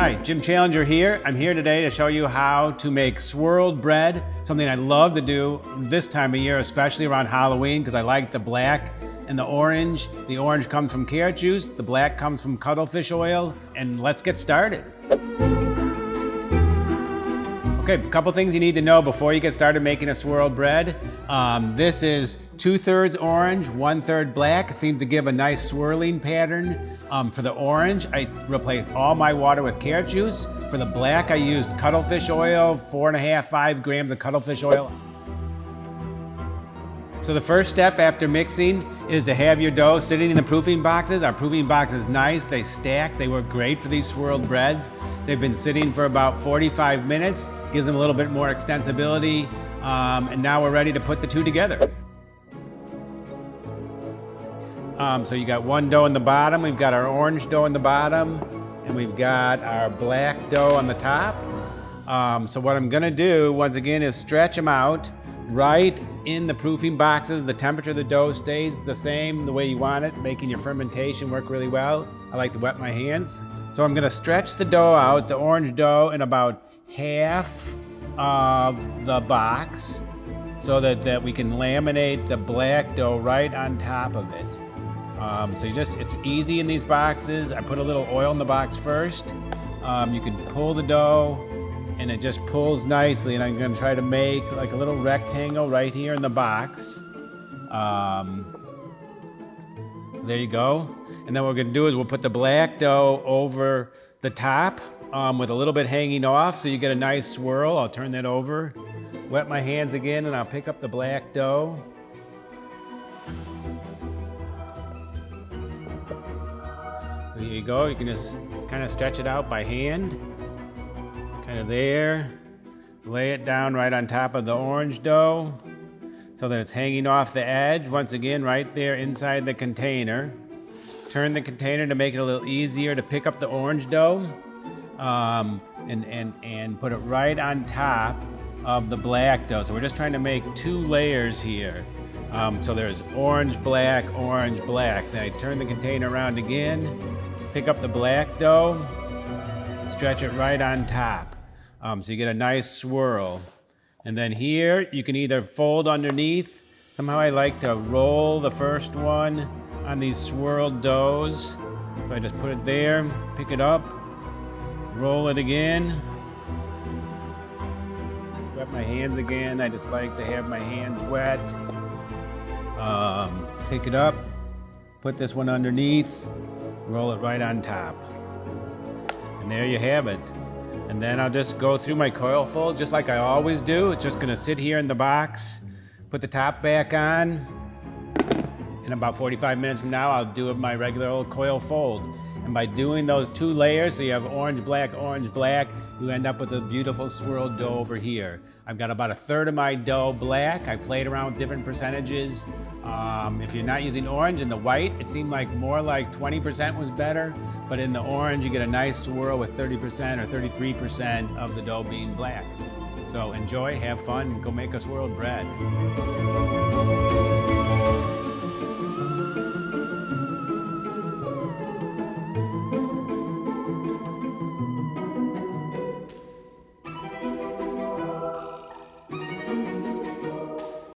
Hi, Jim Challenger here. I'm here today to show you how to make swirled bread, something I love to do this time of year, especially around Halloween, because I like the black and the orange. The orange comes from carrot juice, the black comes from cuttlefish oil, and let's get started. Okay, a couple things you need to know before you get started making a swirled bread. This is 2/3 orange, 1/3 black. It seems to give a nice swirling pattern. For the orange, I replaced all my water with carrot juice. For the black, I used cuttlefish oil, 4.5, 5 grams of cuttlefish oil. So the first step after mixing is to have your dough sitting in the proofing boxes. Our proofing box is nice, they stack, they work great for these swirled breads. They've been sitting for about 45 minutes, gives them a little bit more extensibility, and now we're ready to put the two together. So you got one dough in the bottom, we've got our orange dough in the bottom, and we've got our black dough on the top. So what I'm gonna do, once again, is stretch them out right in the proofing boxes. The temperature of the dough stays the same the way you want it, making your fermentation work really well. I like to wet my hands. So I'm gonna stretch the dough out, the orange dough, in about half of the box so that we can laminate the black dough right on top of it. So it's easy in these boxes. I put a little oil in the box first. You can pull the dough and it just pulls nicely, and I'm gonna try to make like a little rectangle right here in the box. So there you go. And then what we're gonna do is we'll put the black dough over the top with a little bit hanging off so you get a nice swirl. I'll turn that over, wet my hands again, and I'll pick up the black dough. So here you go, you can just kind of stretch it out by hand. Kind of there. Lay it down right on top of the orange dough so that it's hanging off the edge. Once again, right there inside the container. Turn the container to make it a little easier to pick up the orange dough and put it right on top of the black dough. So we're just trying to make 2 layers here. So there's orange, black, orange, black. Then I turn the container around again, pick up the black dough, stretch it right on top. So you get a nice swirl. And then here, you can either fold underneath. Somehow I like to roll the first one on these swirled doughs. So I just put it there, pick it up, roll it again. Wet my hands again. I just like to have my hands wet. Pick it up, put this one underneath, roll it right on top. And there you have it. And then I'll just go through my coil fold just like I always do. It's just gonna sit here in the box, put the top back on. In about 45 minutes from now, I'll do my regular old coil fold. And by doing those 2 layers, so you have orange, black, you end up with a beautiful swirled dough over here. I've got about 1/3 of my dough black. I played around with different percentages. If you're not using orange, in the white, it seemed like more like 20% was better. But in the orange, you get a nice swirl with 30% or 33% of the dough being black. So enjoy, have fun, and go make a swirled bread.